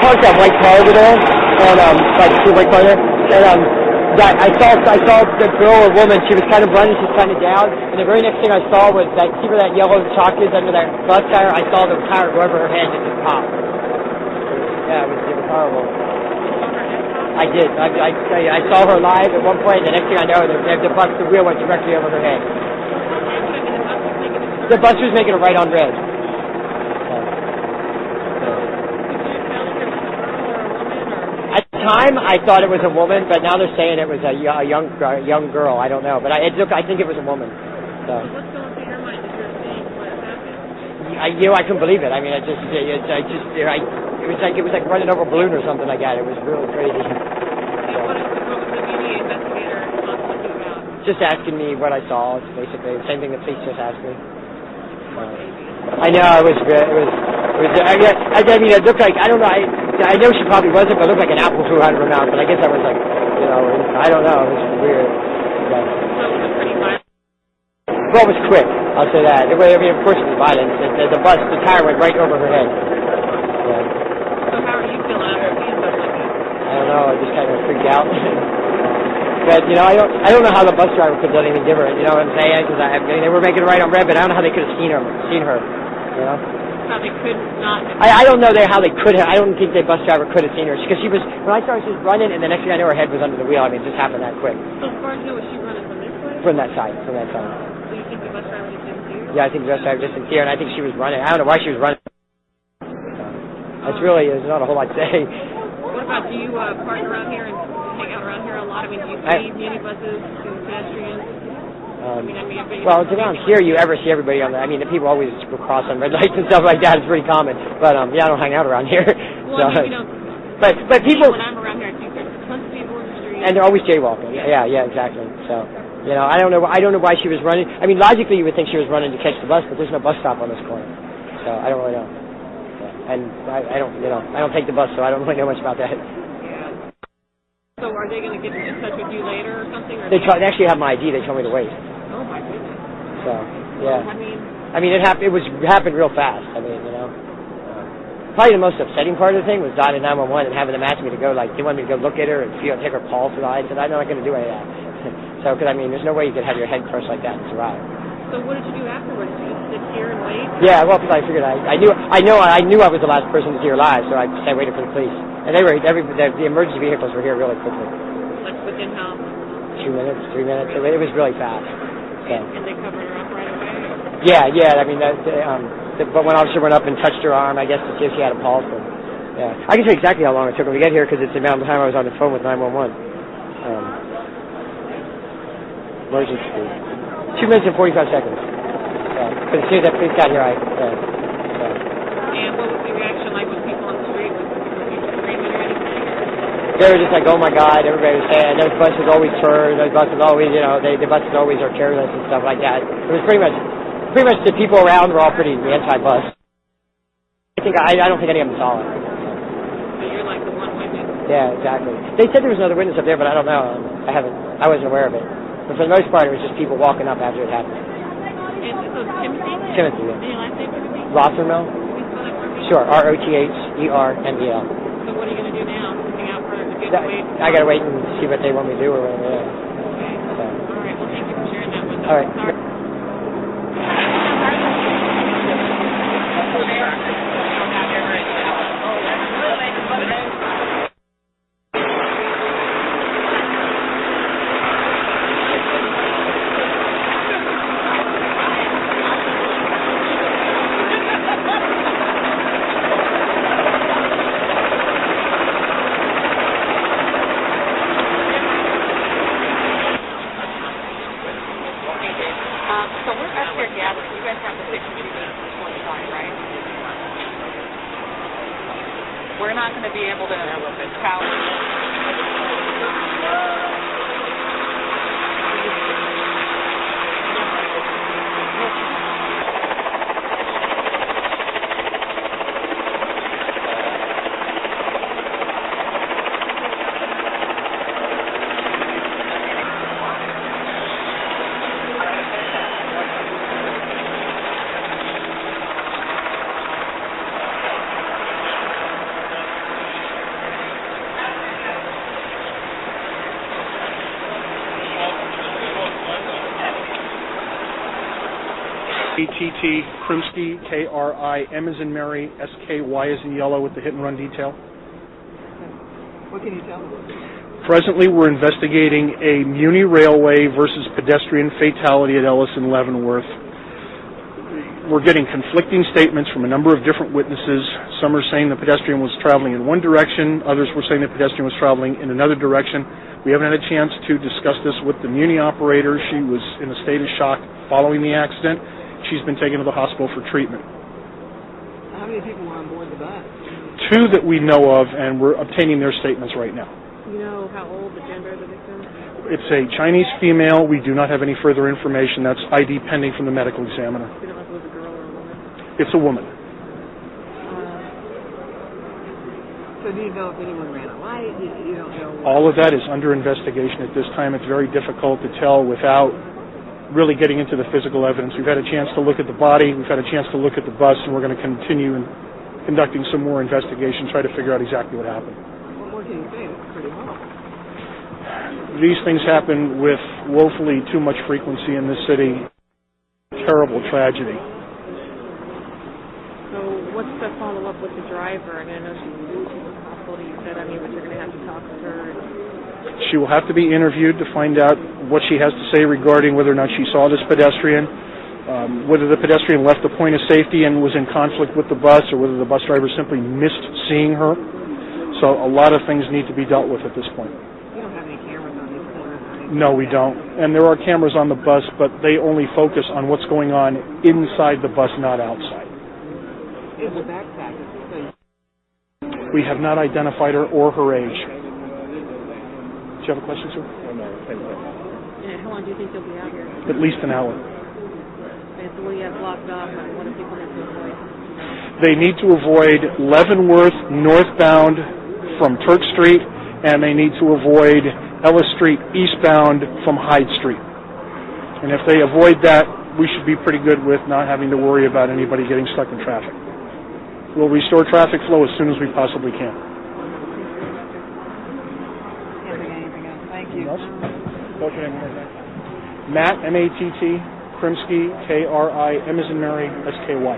parked that white car over there, and like the white car there, and that I saw the girl or woman. She was kind of running, she's kind of down, and the very next thing I saw was that, see where that yellow chalk is under that bus tire? I saw the tire go over her head and just pop. Yeah, it was horrible. I did. I saw her live at one point, and the next thing I know, the wheel went directly over her head. The bus was making a right on red. At the time, I thought it was a woman, but now they're saying it was a young girl. I don't know, but I think it was a woman. So. What's going through your mind? Did you see what happened? I couldn't believe it. I mean, it was like running over a balloon or something like that. It was really crazy. What was the Muni investigator talking to you about? Just asking me what I saw. It's basically the same thing the police just asked me. I know it was. I mean, it looked like, I don't know. I know she probably wasn't, but it looked like an apple flew out of her mouth. But I guess I was like, I don't know. It was weird. So it was pretty violent. Well, it was quick. I'll say that. I mean, of course it was violent. The tire went right over her head. Yeah. So how are you feeling after seeing something like that? I don't know. I just kind of freaked out. But I don't know how the bus driver could have done anything different. You know what I'm saying? Because they were making it right on red, but I don't know how they could have seen her. You know? How they could not have. I don't know how they could have. I don't think the bus driver could have seen her because when I started, she was running, and the next thing I know, her head was under the wheel. I mean, it just happened that quick. So as far as you know, was she running from this way? From that side. So you think the bus driver just didn't see her? Yeah, I think the bus driver just didn't see her, and I think she was running. I don't know why she was running. There's not a whole lot to say. What about, do you park around here and hang out around here a lot? I mean, do you see mini buses and pedestrians? Well, it's around here you ever see everybody on the, I mean, the people always cross on red lights and stuff like that. It's pretty common. But, I don't hang out around here. Well, so, I mean, but people... When I'm around here, I think there's tons of people in the street. And they're always jaywalking. Yeah, exactly. So, I don't know why she was running. I mean, logically you would think she was running to catch the bus, but there's no bus stop on this corner. So, I don't really know. And I don't take the bus, so I don't really know much about that. Yeah. So are they going to get in touch with you later or something? Or They actually have my ID. They told me to wait. Oh my goodness. So, yeah. Well, I mean, it happened real fast. I mean, probably the most upsetting part of the thing was dialing 911 and having them ask me to go, like, they wanted me to go look at her and take her pulse, and I said, I'm not going to do any of that. So, because, I mean, there's no way you could have your head crushed like that and survive. So what did you do afterwards? Did you just sit here and wait? Yeah, well, because I figured I knew I was the last person to see her live, so I waited for the police. And the emergency vehicles were here really quickly. Like within how? 2 minutes, 3 minutes. It was really fast. So. And they covered her up right away? Yeah. I mean, but one officer went up and touched her arm, I guess, to see if she had a pulse. And, yeah, I can tell you exactly how long it took her to get here because it's the amount of time I was on the phone with 911. Emergency. 2 minutes and 45 seconds. But as soon as that police got here, And what was the reaction like with people on the street? Was people screaming or anything? They were just like, oh my God, everybody was saying, those buses always turn, those buses always, the buses always are careless and stuff like that. It was pretty much the people around were all pretty anti-bus. I don't think any of them saw it. So you're like the one witness? Yeah, exactly. They said there was another witness up there, but I don't know. I wasn't aware of it. But for the most part, it was just people walking up after it happened. And so Timothy? Timothy, yeah. And your last name, Timothy? Rothermel? Can you spell that for me? Sure, Rothermel. So what are you going to do now? Hang out for a good wait? I got to wait and see what they want me to do or whatever. Yeah. Okay. So. All right. Well, thank you for sharing that with us. All right. So we're up here gathered. You guys have the 52 minutes to 25, right? We're not going to be able to power. A-T-T, Krimsky, K-R-I, M as in Mary, S-K-Y as in yellow with the hit and run detail. What can you tell me? Presently, we're investigating a Muni Railway versus pedestrian fatality at Ellis and Leavenworth. We're getting conflicting statements from a number of different witnesses. Some are saying the pedestrian was traveling in one direction. Others were saying the pedestrian was traveling in another direction. We haven't had a chance to discuss this with the Muni operator. She was in a state of shock following the accident. She's been taken to the hospital for treatment. How many people were on board the bus? 2 that we know of, and we're obtaining their statements right now. You know how old, the gender of the victim? It's a Chinese female. We do not have any further information. That's ID pending from the medical examiner. You don't know if it was a girl or a woman? It's a woman. So do you know if anyone ran a light? You don't know. All of that is under investigation at this time. It's very difficult to tell without really getting into the physical evidence. We've had a chance to look at the body. We've had a chance to look at the bus, and we're going to continue conducting some more investigation, try to figure out exactly what happened. What more can you say? It's pretty horrible. These things happen with woefully too much frequency in this city. Terrible tragedy. So what's the follow-up with the driver? I mean, I know she's in the hospital. You said, but you're going to have to talk with her. She will have to be interviewed to find out what she has to say regarding whether or not she saw this pedestrian, whether the pedestrian left the point of safety and was in conflict with the bus, or whether the bus driver simply missed seeing her. So a lot of things need to be dealt with at this point. You don't have any cameras on these corners? No, we don't. And there are cameras on the bus, but they only focus on what's going on inside the bus, not outside. Is the backpack? We have not identified her or her age. Do you have a question, sir? And how long do you think they'll be out here? At least an hour. And so what do you have blocked off, and what do people need to avoid? They need to avoid Leavenworth northbound from Turk Street, and they need to avoid Ellis Street eastbound from Hyde Street. And if they avoid that, we should be pretty good with not having to worry about anybody getting stuck in traffic. We'll restore traffic flow as soon as we possibly can. Anything else? Thank you. What's your name? Matt, M-A-T-T, Krimsky, K-R-I, M as in Mary, S-K-Y.